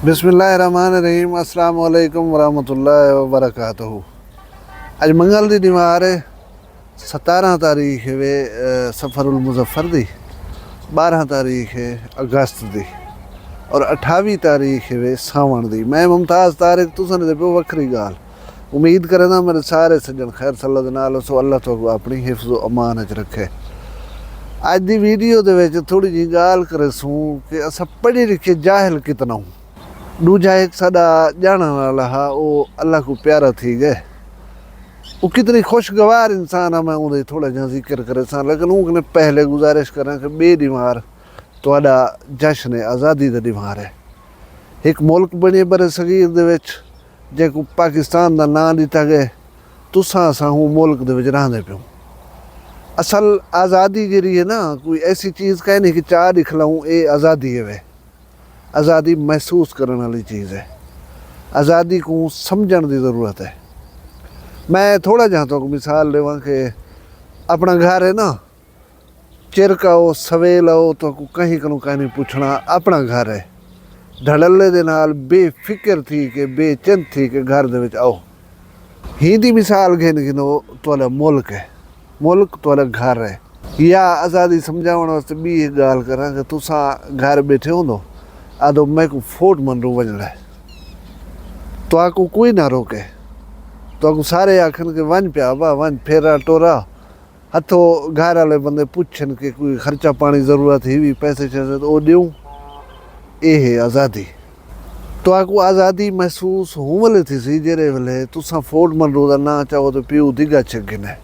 बिस्मिल्लाहिर्रहमानिर्रहीम अस्सलाम वालेकुम वरहमतुल्लाहि वबरकातुहू। अज मंगल दी दीवार है 17 तारीख वे सफ़रुल मुज़फ़्फ़र दी, 12 तारीख है अगस्त दी और 28 तारीख वे सावण दी। मैं मुमताज़ तारिक तुसन दे पे वक्री गाल उम्मीद करना मेरे सारे सज्जन खैर सल्लत नाल सो अल्लाह तो अपनी हिफ्ज़ अमान च रखे। अज दी वीडियो दे विच थोड़ी जी गाल करे सूँ कि असां पढ़े लिखे जाहिल कितना हूँ। दूजा एक साडा जाने वाला हा वो अल्लाह को प्यारा थी गए, वो कितनी खुशगवार इंसान है। मैं उन्हें थोड़ा जहा जिक्र करे सा, लेकिन उन्हें पहले गुजारिश करा कि बे दीवार तुहाडा जश्न आज़ादी का दीवार है। एक मुल्क बने बड़े सगीर दे विच जेको पाकिस्तान का नाम दिता गया, तुसां असां हूँ मुल्क दे विच रहंदे पियो। असल आज़ादी जी है ना, कोई ऐसी चीज़ कह नहीं कि चाह दिख लाऊँ ये आज़ादी है। वे आज़ादी महसूस करने वाली चीज़ है, आज़ादी को समझण की ज़रूरत है। मैं थोड़ा जहाँ तो मिसाल देवा कि अपना घर है ना, चिरक आओ सवेल आओ तो कहीं कहीं नहीं पूछना अपना घर है। ढलले दे नाल बेफिक्र थी कि बेचिंत थी कि घर दे विच आओ। ही दी मिसाल घेन गिनो तुहाडा मुल्क है, मुल्क तुहाडा घर है। या आज़ादी समझाउण वास्ते बी एक गाल करा कि तुसां घर बैठे हो आदो मैं को फोट मन रो वजना है तो आको कोई ना रोके, तो आको सारे आखन के वन पिया बा वन फेरा टोरा हथो घर वाले बंदे पूछन के कोई खर्चा पानी ज़रूरत ही भी पैसे शैसे तो दूँ। ये है आज़ादी। तो आको आज़ादी महसूस होले थी सी जेरे वेले तुसा फोट मन रो ना चाहो तो प्यू दिगा चगिन है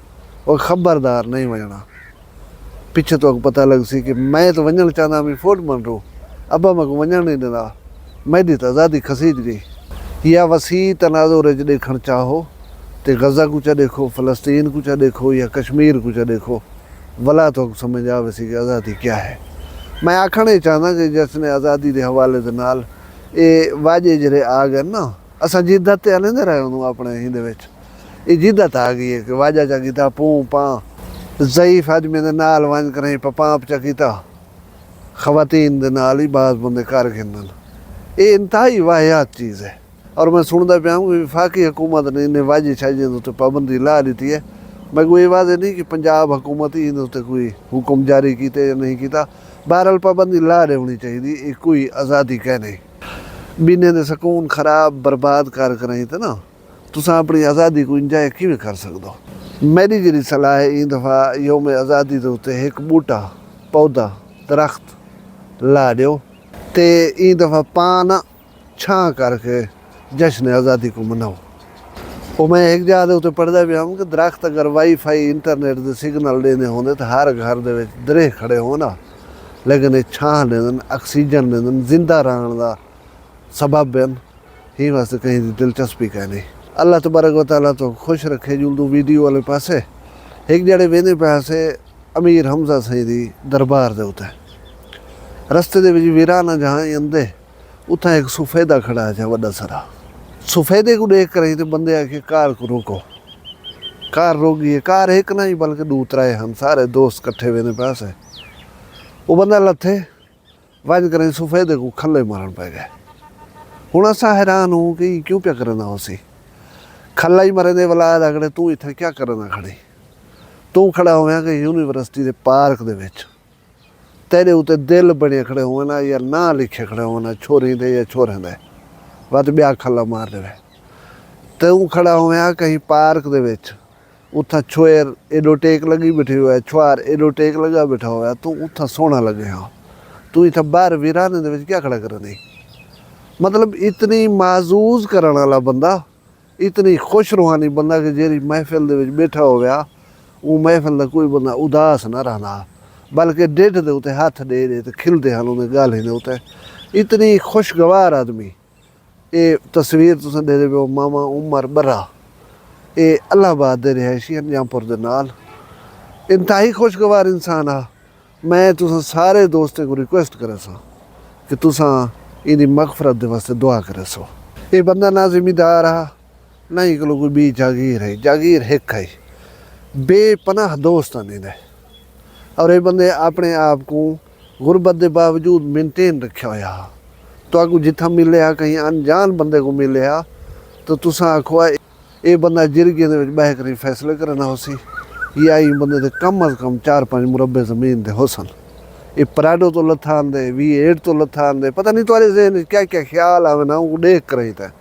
और खबरदार नहीं वजना। पिछे तो पता लग सी कि मैं तो वजन चाहता मैं फोट मन रो अब्बा मैं को वजन नहीं देना, मेरी तो आज़ादी खसीज गई। या वसी तनाज़ुर देखण चाहो तो गज़ा को चा देखो, फ़लस्तीन को चा देखो या कश्मीर को चा देखो, वला तो समझ आवे सी कि आज़ादी क्या है। मैं आखना ही चाहता कि जिसने आज़ादी के हवाले के नाल ये वाजे जरे आ गए ना, असां जिद्दत ते हलेंदे रहे हूँ अपने हिंदे विच ये जिद्दत आ गई है कि वाजा चा कीता पूं पां ज़ईफ़ आदमी दे नाल वन करें पपाप चा कीता ख़वातीन दे नाल ही बाज़ बंदे कर गिनन। ये इंतहाई वाहियात चीज़ है। और मैं सुनता पाया हूँ कि वफाकी हुकूमत ने इन्हें वाजी छाजी तो पाबंदी ला दी है। मैं कोई वाजे नहीं कि पंजाब हुकूमत ही इन कोई हुक्म जारी किए या नहीं किया, बहरहाल पाबंदी ला होनी चाहिए। कोई आज़ादी कह नहीं बीने दे सकून खराब बर्बाद कर करें तो ना तुसा अपनी आज़ादी को इंजॉय किवें कर सकदो। मेरी जी सलाह है ई दफ़ा योम आज़ादी के उत्ते एक बूटा पौधा दरख्त ला दो तो ई दफ़ा पान छां करके जश्न आज़ादी को मनाओ। वो मैं एक जगह उत्ते पढ़ता भी हूँ कि दरख्त अगर वाईफाई इंटरनेट के सिग्नल देने होंगे तो हर घर दे विच दरे खड़े हो ना, लेकिन ये छां देन ऑक्सीजन देन जिंदा रहने का सबब हैं। ही वास्ते कहीं की दिलचस्पी कह नहीं। अल्लाह तबारक व तआला तो खुश रखे जुलदू वीडियो वाले पासे एक जड़े वेंदे पासे अमीर हमजा सही दी दरबार दे उत्ते रस्ते दे विच वीराना जहाँ आंदे उतना एक सफ़ेदा खड़ा है वड्डा सारा। सफ़ेदे को देख कर तो बंदे आके कार को रोको, कार रोक गई है। कार एक ना ही बल्कि दो त्राए हम सारे दोस्त कट्ठे वेंदे पास है। वो बंदा लथे वज करें सफ़ेदे को खले मारन पै गए। हुण असां हैरान हूँ कि क्यों प्या करना उसी खला ही मरने वाला अगड़े तू इत्थे क्या करना खड़ी, तू खड़ा होया कि यूनिवर्सिटी के पार्क दे विच तेरे उत्ते दिल बने खड़े हो ना या ना लिखे खड़े हो ना छोरी दे या छोरे दे वत ब्याह खला मार देवे। तू खड़ा होया कहीं पार्क दे विच उथा छोर एडो टेक लगी बैठी हुआ है, छुआर एडो टेक लगा बैठा हुआ, तू उथा सोना लगे हाँ, तू इतना बाहर वीराने दे विच क्या खड़ा कर दी। मतलब इतनी माजूज करने वाला बंदा, इतनी खुश रूहानी बंदा कि जेरी महफिल दे विच बैठा होया वो महफिल का कोई बंदा उदास ना रहना, बल्कि डेढ़ दे उत्ते हाथ दे दे तो खिलते हैं उन्हें गाल ही उत्ते। इतनी खुशगवार आदमी ये तस्वीर तुसें दे दे मामा उमर बरा ये अल्लाहबाद दे रिहायशी अंजामपुर दे नाल इंतहाई खुशगवार इंसान आ। मैं तुसें सारे दोस्तें को रिक्वेस्ट करे सा कि तुसां इहदी मगफरत दे वास्ते दुआ करे सो। ये बंदा ना जिम्मेदार आ ना ही कोई बी जागीर है, जागीर हिक है, बेपनाह दोस्त आने दे। और ये बंदे अपने आप को गुरबत के बावजूद मेनटेन रखा होया तो आपको जिथा मिले आ कहीं अनजान बंदे को मिले आ तो तुसा आखो ये बंदा जिरगे दे विच बह कर फैसले करना हो सी या ई बंदे दे कम अज कम 4-5 मुरब्बे ज़मीन दे होसन। ये पराडो तो लथा आंदे V8 तो लथा आंदे पता नहीं तुम्हारे जहन क्या क्या ख्याल आवे ना वो देख कर ही था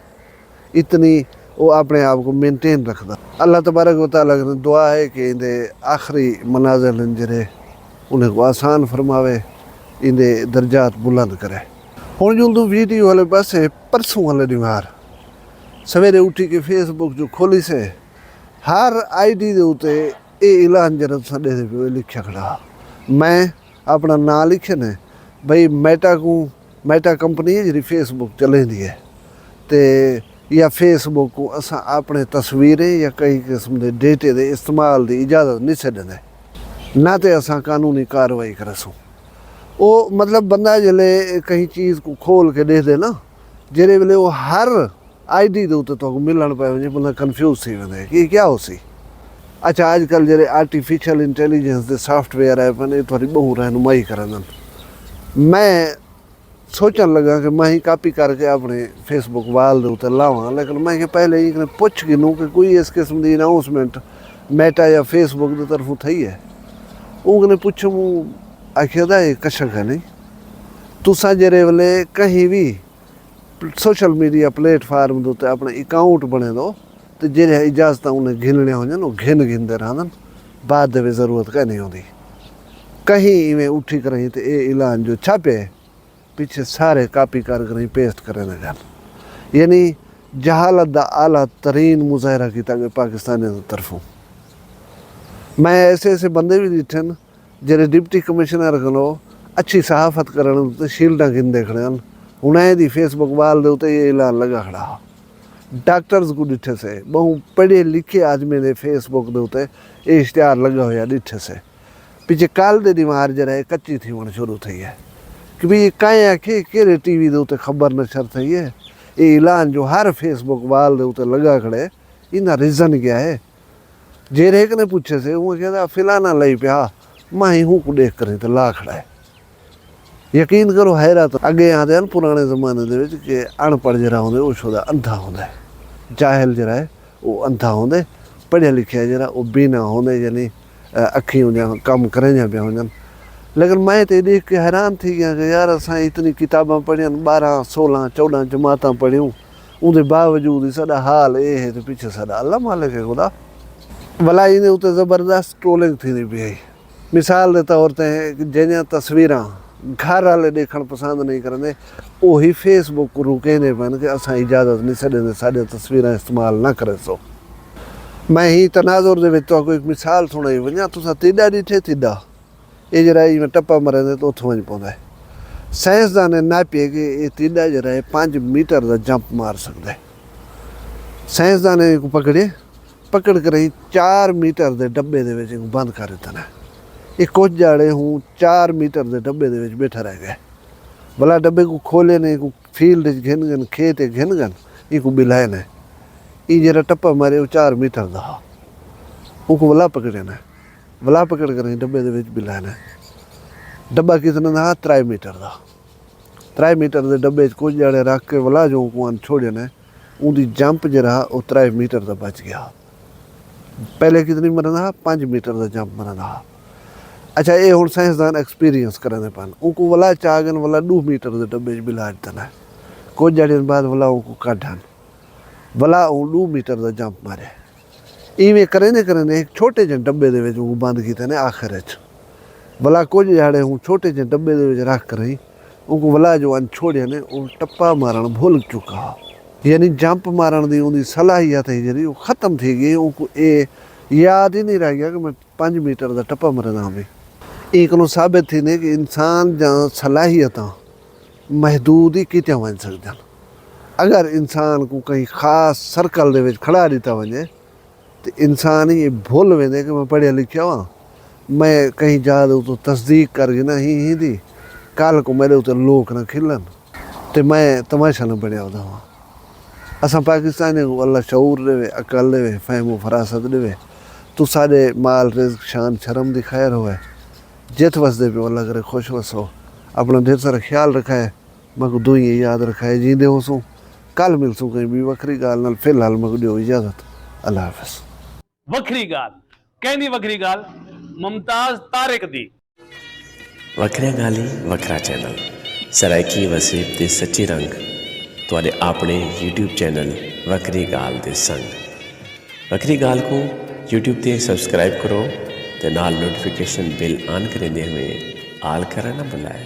इतनी वो अपने आप को मेनटेन रखता। अल्लाह तबारक व तआला ने दुआ है कि इनके आखिरी मनाजिल जरे उन्हें को आसान फरमावे इनके दर्जात बुलंद करे। हुण जो वीडियो वाले पासे परसों वाले दीवार सवेरे उठी के फेसबुक जो खोली से हर ID दे उत्ते ये ऐलान जरा तुसां दे पे लिखा खड़ा मैं अपना ना लिखे ने भाई मेटा कंपनी है जी फेसबुक चलेंदी है तो या फेसबुक को असा अपने तस्वीरें या कई किस्म के डेटे के इस्तेमाल की इजाज़त नहीं छड़े ना तो असा कानूनी कार्रवाई करसूँ। वो मतलब बंदा जले कहीं चीज़ को खोल के दे दे ना जेरे वेले वो हर ID दे उत्ते तो मिलन पे वजे बंदा कन्फ्यूज थी वेंदे कि क्या हो सी। अच्छा अजकल जरे आर्टिफिशियल इंटैलिजेंस दे सॉफ्टवेयर है पे थोड़ी बहुत रहनुमाई करन। मैं सोचन लगा कि मैं ही कापी करके अपने फेसबुक वाल दे उत्ते लावां लेकिन मैं के पहले ही पुछ गिनूँ कि कोई इस किस्म की अनाउंसमेंट मेटा या फेसबुक की तरफों थी है। उन्हें पूछूँ आखिर ये कशक है नहीं तुसा जरे वेले कहीं भी सोशल मीडिया प्लेटफार्म के उत्ते अपने अकाउंट बने दो तो जे इजाजत उन्हें घिनने हो जान घिनते रहन बाद में ज़रूरत कहीं नहीं होती कहीं इवें उठी कर तो ये ऐलान जो छापे पीछे सारे कापी कर पेस्ट करें जान यानी जहालत का आला तरीन मुजाहरा किया पाकिस्तानी तरफों। मैं ऐसे ऐसे बंदे भी दिखे न जेरे डिप्टी कमिश्नर को अच्छी सहाफत कर शील्डा गिनते खड़े हैं उन्हें दी फेसबुक वाल दे उत्ते ये ऐलान लगा खड़ा। डॉक्टर्स को डिठे से बहु पढ़े लिखे आदमी ने फेसबुक के उत्ते ये इश्तिहार लगा हुआ डिठे से पीछे काल दे दीवार जरा कच्ची थी होनी शुरू थी है कि भाई कहीं आखे कि TV के उत्ते खबर नशर थी है ये ऐलान जो हर फेसबुक वाल दे उत्ते लगा खड़े इना रीज़न क्या है। जे एक ने पूछे से वो कहता फिलाना लई पिया मैं ही हूँ को देख कर तो ला खड़ा है। यकीन करो हैरा तो अगे आते हैं पुराने ज़माने के अनपढ़ जरा होंगे वो शुदा अंधा होंगे जाहिल जरा है वो अंधा होंगे पढ़िया लिखिया जरा वो बिना होंगे यानी अखी हों कम करें पे हों। लेकिन मैं तो देख के हैरान थी गया कि यार असा इतनी किताबा पढ़िया 12, 16, 14 जमात पढ़ियूँ उनके बावजूद साडा हाल ये है तो पीछे साडा अल्लाह मालिक है खुदा भला इन्हें उत्ते ज़बरदस्त ट्रोलिंग थी पी। मिसाल के तौर पर जैसे तस्वीर घर वाले देखना पसंद नहीं करेंगे वही फेसबुक को रुकेंदे पैन कि असा इजाज़त नहीं छड़े साढ़े तस्वीर इस्तेमाल ना करे सो। मैं ही तनाजुर के तो एक मिसाल सुनाई वजा तुसा तीडा डिठे तीडा ये जरा में टप्पा मरेंदे तो उथों वही पौंदा है। साइंसदान ने नापिए कि ये तीडा जरा 5 मीटर का जंप मार सकता है। साइंसदान ने पकड़ कर 4 मीटर के डब्बे के बंद कर दिता है। ये कुछ जाड़े हूँ 4 मीटर के डब्बे के बैठा रह गए भला डब्बे को खोले ने को फील्ड घिन गन खेत घिन गन इको बिलाए ने ये जरा टप्पा मारे वो 4 मीटर का उनको भला पकड़े ने भला पकड़ कर डब्बे के बिलाए ने डब्बा कितना था 3 मीटर का 3 मीटर के डब्बे कुछ जाड़े रख के भला जो को छोड़े ने उनकी जंप जरा वो 3 मीटर का बच गया। पहले कितनी मरना 5 मीटर का जंप मरना। अच्छा ये हूँ साइंसदान एक्सपीरियंस करें पान उनको वाला चागन वाला 2 मीटर के डब्बे बिला देना है कुछ जड़े बाद वाला उनको काटन वाला 2 मीटर का जंप मारे इवें करें एक छोटे जे डब्बे के बंद किए ने आखिर वाला कुछ जड़े हूँ छोटे जे डब्बे रख कर उनको वाला जो छोड़े ने टप्पा मारण भूल चुका यानी जंप मारण की उनकी सलाहियत है जी खत्म थी गई उनको ये याद ही नहीं रह गया कि मैं 5 मीटर का टप्पा मरना हमें एक साबित थी ने कि इंसान जहाँ सलाहियत महदूद ही कित वन सकते हैं। अगर इंसान को कहीं खास सर्कल खड़ा दिता वजे तो इंसान ही भूल वेंदे कि मैं पढ़िया लिखिया वहाँ मैं कहीं जा दूँ तो तस्दीक करके ना ही दी कल को मेरे उतर लोग ना खिलन तो मैं तमाशा न बढ़िया होता वहाँ। असा पाकिस्तानी को अल्लाह शऊर देवे अकल देवे फ़हम फरासत देवे तो सारे माल रिज़्क़ शान शर्म दी खैर होए जित वसदे पे अल्लाह करे खुश वसो अपना ढेर सारा ख्याल रखा है। मैं को दुई याद रखाए जींदे हो सो कल मिल सू कहीं भी वखरी गाल नाल फिलहाल मैं को दियो इजाजत अल्लाह हाफिज वखरी गाल कहनी वखरी गाल मुमताज तारिक दी वखरिया गाली वखरा चैनल सराइकी वसीब दे सच्चे रंग तुहाडे अपने यूट्यूब चैनल वखरी गाल दे संग वखरी गाल को यूट्यूब ते सब्सक्राइब करो ते नाल नोटिफिकेशन बिल ऑन करेंदे हुए आल करना ना भुलाए।